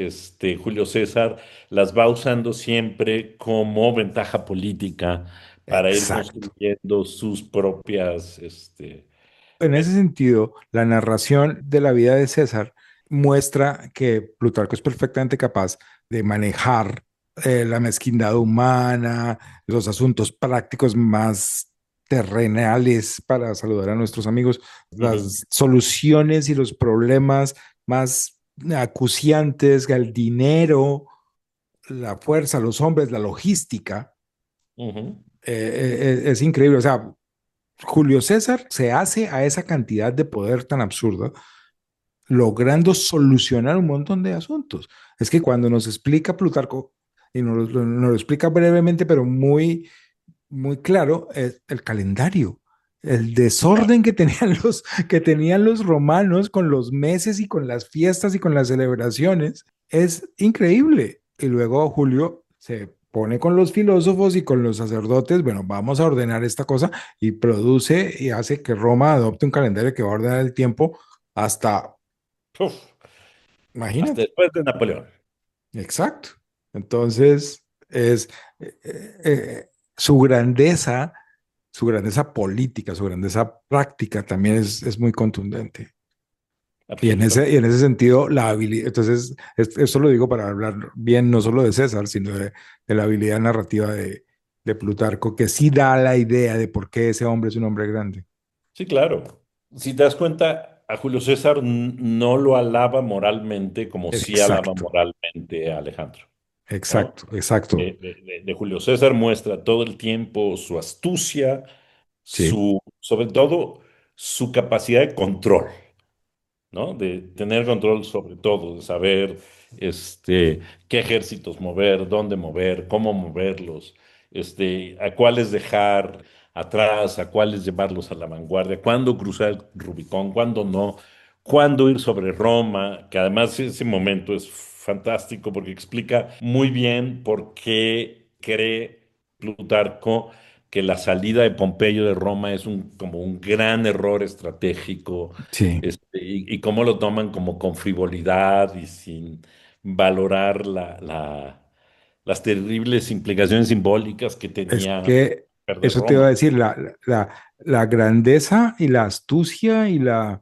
Julio César las va usando siempre como ventaja política para ir exacto. construyendo sus propias, En ese sentido, la narración de la vida de César muestra que Plutarco es perfectamente capaz de manejar la mezquindad humana, los asuntos prácticos más terrenales para saludar a nuestros amigos, ujú, las soluciones y los problemas más acuciantes, el dinero, la fuerza, los hombres, la logística, Ujú. es increíble. O sea, Julio César se hace a esa cantidad de poder tan absurda, logrando solucionar un montón de asuntos. Es que cuando nos explica Plutarco, y nos lo explica brevemente, pero muy claro, el calendario, el desorden que tenían los romanos con los meses y con las fiestas y con las celebraciones, es increíble. Y luego Julio se pone con los filósofos y con los sacerdotes, bueno, vamos a ordenar esta cosa y produce y hace que Roma adopte un calendario que va a ordenar el tiempo hasta, Uf, hasta imagínate, después de Napoleón. exacto. Entonces, es su grandeza, su grandeza política, su grandeza práctica también es muy contundente. Y en Absolutamente. ese sentido, la habilidad, entonces, esto lo digo para hablar bien no solo de César, sino de la habilidad narrativa de Plutarco, que sí da la idea de por qué ese hombre es un hombre grande. Sí, claro. Si te das cuenta, a Julio César no lo alaba moralmente como sí alaba Exacto, moralmente a Alejandro, ¿no? exacto, exacto. De Julio César muestra todo el tiempo su astucia, Sí, sobre todo su capacidad de control. ¿No? De tener control sobre todo, de saber qué ejércitos mover, dónde mover, cómo moverlos, a cuáles dejar atrás, a cuáles llevarlos a la vanguardia, cuándo cruzar el Rubicón, cuándo no, cuándo ir sobre Roma, que además ese momento es fantástico porque explica muy bien por qué cree Plutarco que la salida de Pompeyo de Roma es como un gran error estratégico, sí. y cómo lo toman como con frivolidad y sin valorar las terribles implicaciones simbólicas que Es tenía que perder eso te iba a Roma. decir, la grandeza y la astucia y la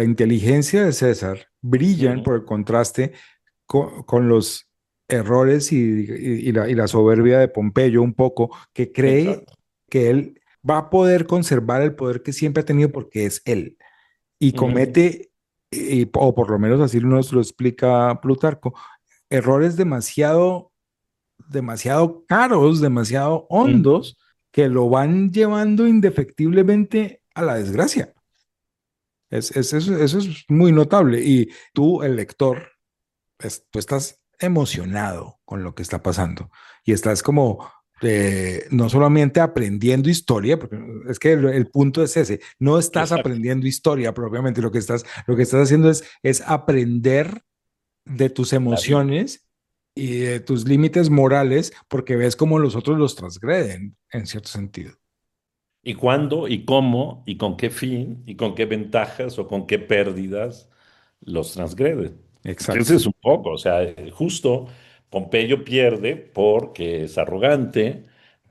inteligencia de César brillan Ujú. por el contraste con los errores y la soberbia de Pompeyo un poco, que cree Exacto. que él va a poder conservar el poder que siempre ha tenido porque es él. Y Ujú. comete, o por lo menos así nos lo explica Plutarco, errores demasiado caros, demasiado Ujú. hondos, que lo van llevando indefectiblemente a la desgracia. Eso es muy notable. Y tú, el lector, tú estás emocionado con lo que está pasando y estás como no solamente aprendiendo historia, porque es que el punto es ese, no estás Exacto. aprendiendo historia propiamente, lo que estás haciendo es aprender de tus La vida. emociones y de tus límites morales porque ves cómo los otros los transgreden en cierto sentido. ¿Y cuándo, y cómo, y con qué fin, y con qué ventajas o con qué pérdidas los transgreden? Porque ese Exacto. es un poco, o sea, justo Pompeyo pierde porque es arrogante,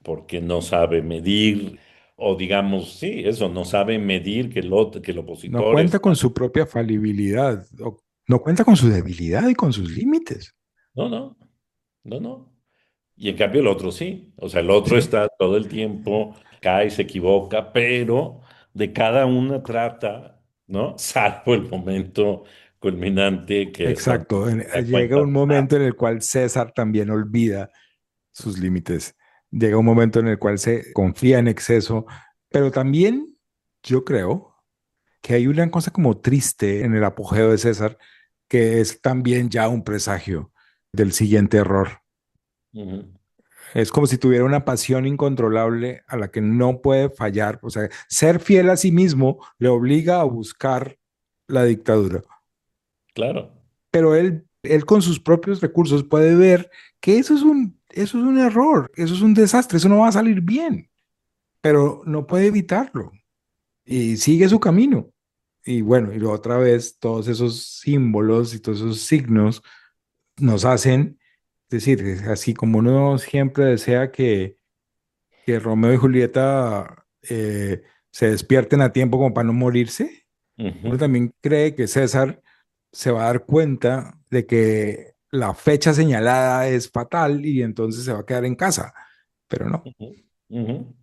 porque no sabe medir, o digamos, sí, eso, no sabe medir que el No opositor cuenta está. con su propia falibilidad, no cuenta con su debilidad y con sus límites. No, no, no, no. Y en cambio el otro sí, o sea, el otro Sí, está todo el tiempo, cae, se equivoca, pero de cada una trata, ¿no? Salvo el momento culminante que es cuando exacto. se da Llega cuenta un de nada. momento en el cual César también olvida sus límites. Llega un momento en el cual se confía en exceso, pero también yo creo que hay una cosa como triste en el apogeo de César, que es también ya un presagio del siguiente error. Ujú, Es como si tuviera una pasión incontrolable a la que no puede fallar. O sea, ser fiel a sí mismo le obliga a buscar la dictadura. claro. Pero él con sus propios recursos puede ver que eso es un error, eso es un desastre, eso no va a salir bien, pero no puede evitarlo y sigue su camino. Y bueno, y otra vez todos esos símbolos y todos esos signos nos hacen, es decir, así como uno siempre desea que Romeo y Julieta se despierten a tiempo como para no morirse, uno Ujú, también cree que César se va a dar cuenta de que la fecha señalada es fatal y entonces se va a quedar en casa, pero no, ujú, ujú.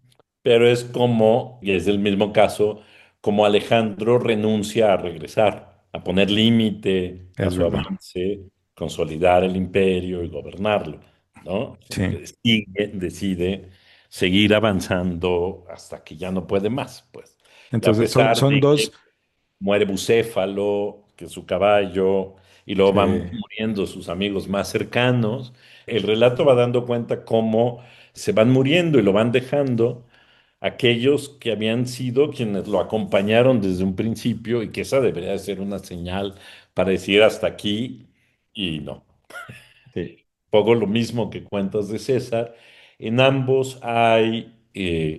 Pero es como, y es el mismo caso, como Alejandro renuncia a regresar, a poner límite a es su verdad. avance. consolidar el imperio y gobernarlo, ¿no? Sí. Decide seguir avanzando hasta que ya no puede más, pues. Y a Entonces pesar son de dos, que muere Bucéfalo, que es su caballo, y luego sí, van muriendo sus amigos más cercanos, el relato va dando cuenta cómo se van muriendo y lo van dejando aquellos que habían sido quienes lo acompañaron desde un principio y que esa debería de ser una señal para decir hasta aquí y no. sí, Poco lo mismo que cuentas de César. En ambos hay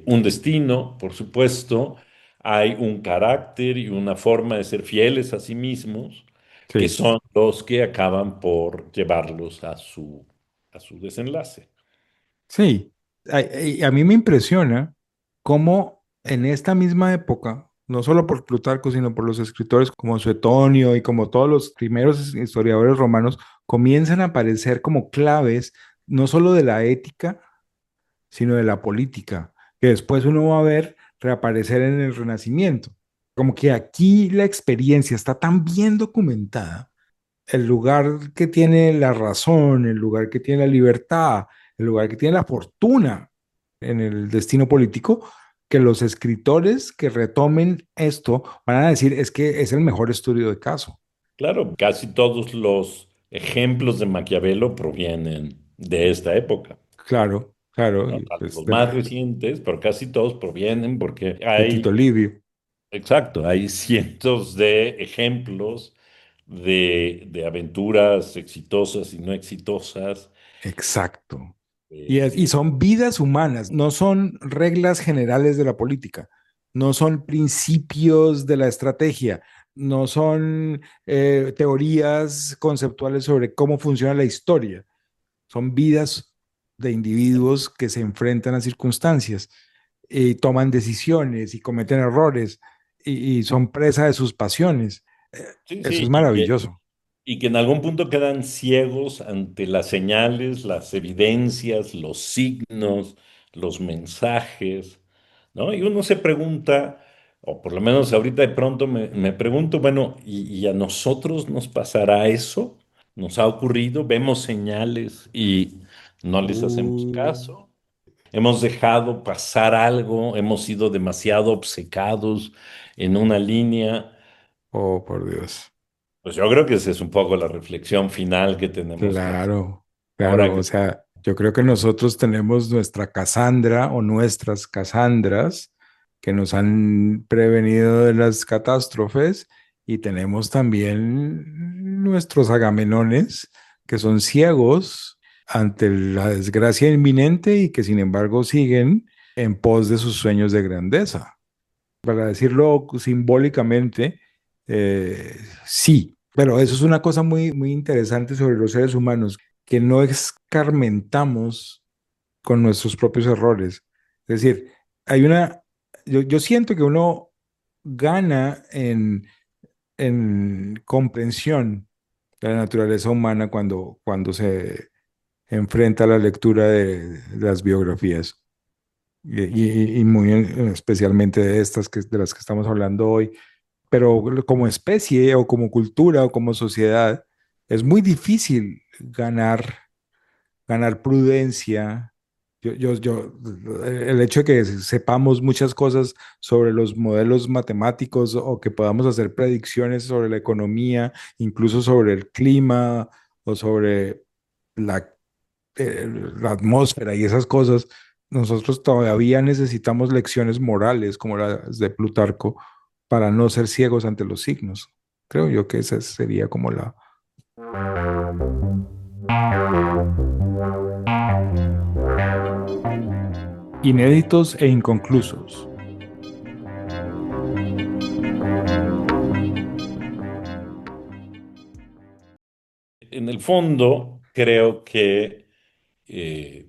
un destino, por supuesto, hay un carácter y una forma de ser fieles a sí mismos, que sí. son los que acaban por llevarlos a su desenlace. Sí, a mí me impresiona cómo en esta misma época, no solo por Plutarco, sino por los escritores como Suetonio y como todos los primeros historiadores romanos, comienzan a aparecer como claves no solo de la ética, sino de la política, que después uno va a ver reaparecer en el Renacimiento. Como que aquí la experiencia está tan bien documentada, el lugar que tiene la razón, el lugar que tiene la libertad, el lugar que tiene la fortuna en el destino político, que los escritores que retomen esto van a decir es que es el mejor estudio de caso. Claro, casi todos los ejemplos de Maquiavelo provienen de esta época. Claro, claro, ¿No? y Tanto pues los más recientes, pero casi todos provienen porque de Tito hay, Livio. exacto, hay cientos de ejemplos de aventuras exitosas y no exitosas. Exacto. Y eh, son vidas humanas, no son reglas generales de la política, no son principios de la estrategia, no son teorías conceptuales sobre cómo funciona la historia, son vidas de individuos que se enfrentan a circunstancias y toman decisiones y cometen errores y son presa de sus pasiones. Eh, sí, Eso es sí, maravilloso. y que en algún punto quedan ciegos ante las señales, las evidencias, los signos, los mensajes, ¿no? Y uno se pregunta, o por lo menos ahorita de pronto me pregunto, bueno, y a nosotros nos pasará eso? ¿Nos ha ocurrido? ¿Vemos señales y no les hacemos Uh, caso? ¿Hemos dejado pasar algo? ¿Hemos sido demasiado obcecados en una línea? oh, por Dios. Pues yo creo que esa es un poco la reflexión final que tenemos que hacer. Claro, Ahora claro. O que, sea, yo creo que nosotros tenemos nuestra Casandra o nuestras Casandras que nos han prevenido de las catástrofes y tenemos también nuestros Agamenones que son ciegos ante la desgracia inminente y que sin embargo siguen en pos de sus sueños de grandeza. Para decirlo simbólicamente, sí, pero eso es una cosa muy, muy interesante sobre los seres humanos, que no escarmentamos con nuestros propios errores. Es decir, hay una, yo siento que uno gana en comprensión de la naturaleza humana cuando se enfrenta a la lectura de las biografías. Y muy especialmente de estas de las que estamos hablando hoy, pero como especie o como cultura o como sociedad, es muy difícil ganar prudencia. El hecho de que sepamos muchas cosas sobre los modelos matemáticos o que podamos hacer predicciones sobre la economía, incluso sobre el clima o sobre la, la atmósfera y esas cosas, nosotros todavía necesitamos lecciones morales como las de Plutarco para no ser ciegos ante los signos. Creo yo que esa sería como la... Inéditos e inconclusos. en el fondo, creo que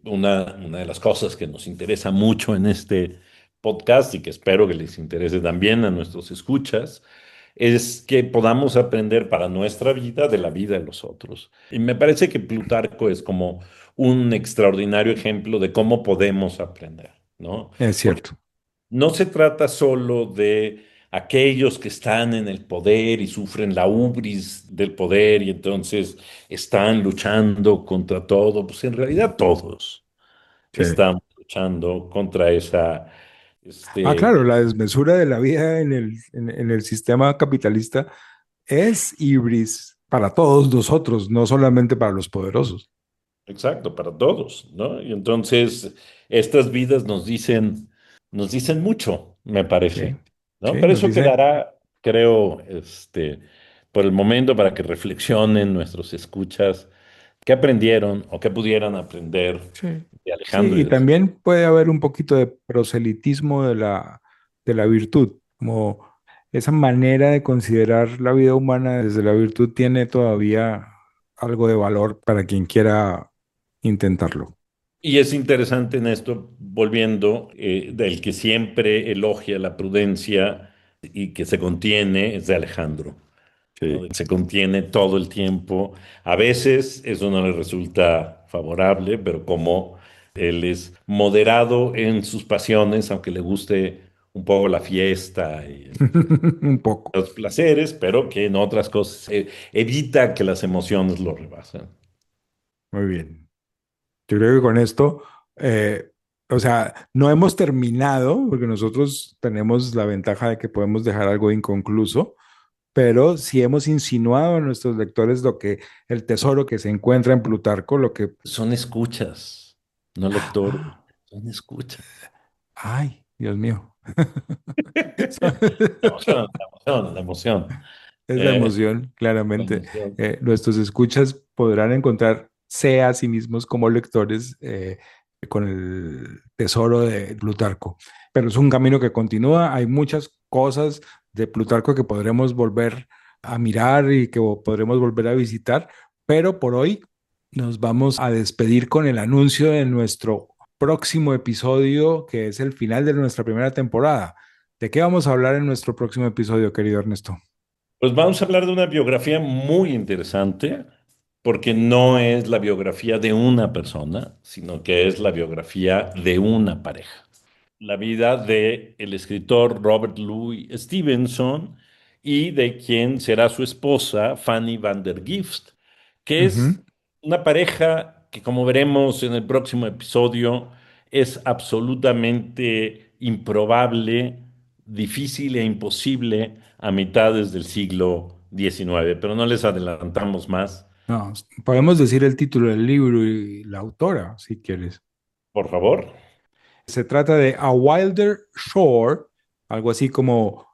una de las cosas que nos interesa mucho en este podcast y que espero que les interese también a nuestros escuchas, es que podamos aprender para nuestra vida de la vida de los otros. Y me parece que Plutarco es como un extraordinario ejemplo de cómo podemos aprender, ¿no? Es Porque cierto. no se trata solo de aquellos que están en el poder y sufren la ubris del poder y entonces están luchando contra todo, pues en realidad todos Sí. estamos luchando contra esa, Ah, este, claro, la desmesura de la vida en el sistema capitalista es ibris para todos nosotros, no solamente para los poderosos. exacto, para todos, ¿no? Y entonces estas vidas nos dicen mucho, me Sí, parece, ¿no? sí, Pero nos eso dice, quedará, creo, por el momento para que reflexionen nuestros escuchas, qué aprendieron o qué pudieran aprender sí, de sí, Alejandro y y de su... también puede haber un poquito de proselitismo de la virtud, como esa manera de considerar la vida humana desde la virtud tiene todavía algo de valor para quien quiera intentarlo. Y es interesante en esto, volviendo, del que siempre elogia la prudencia y que se contiene, es de Alejandro. ¿No? Sí. Se contiene todo el tiempo. A veces eso no le resulta favorable, pero como él es moderado en sus pasiones, aunque le guste un poco la fiesta y Un poco. los placeres, pero que en otras cosas evita que las emociones lo rebasen. Muy bien. Yo creo que con esto, eh, o sea, no hemos terminado, porque nosotros tenemos la ventaja de que podemos dejar algo inconcluso, pero sí hemos insinuado a nuestros lectores lo que el tesoro que se encuentra en Plutarco, lo que... Son escuchas, no lectores, Ah, son escuchas. ay, Dios mío. La emoción, la emoción, la emoción. Es la Eh, emoción, la claramente. emoción. Nuestros escuchas podrán encontrarse a sí mismos como lectores con el tesoro de Plutarco. Pero es un camino que continúa. Hay muchas cosas de Plutarco que podremos volver a mirar y que podremos volver a visitar. Pero por hoy nos vamos a despedir con el anuncio de nuestro próximo episodio, que es el final de nuestra primera temporada. ¿De qué vamos a hablar en nuestro próximo episodio, querido Ernesto? Pues vamos a hablar de una biografía muy interesante, porque no es la biografía de una persona, sino que es la biografía de una pareja. La vida de el escritor Robert Louis Stevenson y de quien será su esposa, Fanny van der Gift, que Ujú. es una pareja que, como veremos en el próximo episodio, es absolutamente improbable, difícil e imposible a mitades del siglo XIX, pero no les adelantamos más. No, podemos decir el título del libro y la autora, si quieres. Por favor. Se trata de A Wilder Shore, algo así como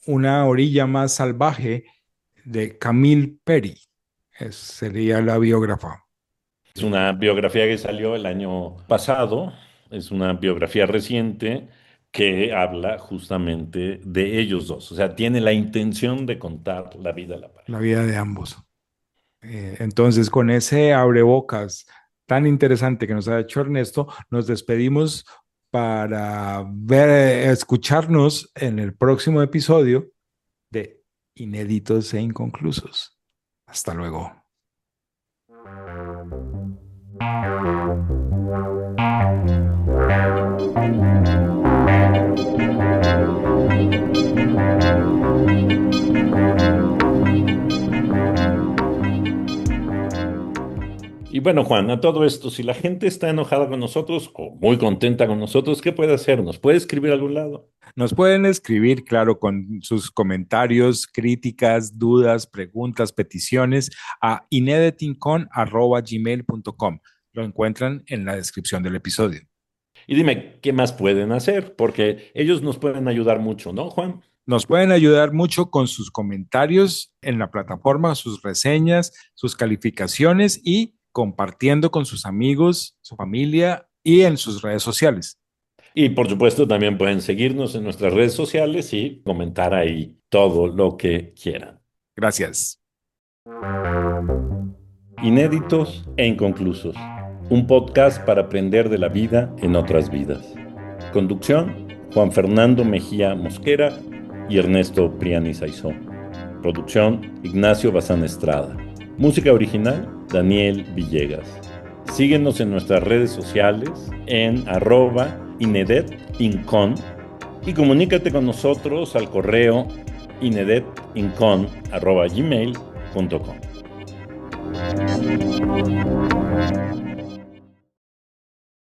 una orilla más salvaje de Camille Perry. Sería la biógrafa. Es una biografía que salió el año pasado, es una biografía reciente que habla justamente de ellos dos, o sea, tiene la intención de contar la vida de la La pareja. vida de ambos. Entonces, con ese abrebocas tan interesante que nos ha hecho Ernesto, nos despedimos para escucharnos en el próximo episodio de Inéditos e Inconclusos. Hasta luego. Y bueno, Juan, a todo esto, si la gente está enojada con nosotros o muy contenta con nosotros, ¿qué puede hacer? ¿Nos puede escribir a algún lado? Nos pueden escribir, claro, con sus comentarios, críticas, dudas, preguntas, peticiones a ineditingcon@gmail.com. Lo encuentran en la descripción del episodio. Y dime, ¿qué más pueden hacer? Porque ellos nos pueden ayudar mucho, ¿no, Juan? Nos pueden ayudar mucho con sus comentarios en la plataforma, sus reseñas, sus calificaciones y compartiendo con sus amigos, su familia y en sus redes sociales. Y por supuesto, también pueden seguirnos en nuestras redes sociales y comentar ahí todo lo que quieran. Gracias. Inéditos e inconclusos. Un podcast para aprender de la vida en otras vidas. Conducción, Juan Fernando Mejía Mosquera y Ernesto Priani Saizó. Producción, Ignacio Bazán Estrada. Música original, Daniel Villegas. Síguenos en nuestras redes sociales en @inedetincon y comunícate con nosotros al correo inedetincon@gmail.com.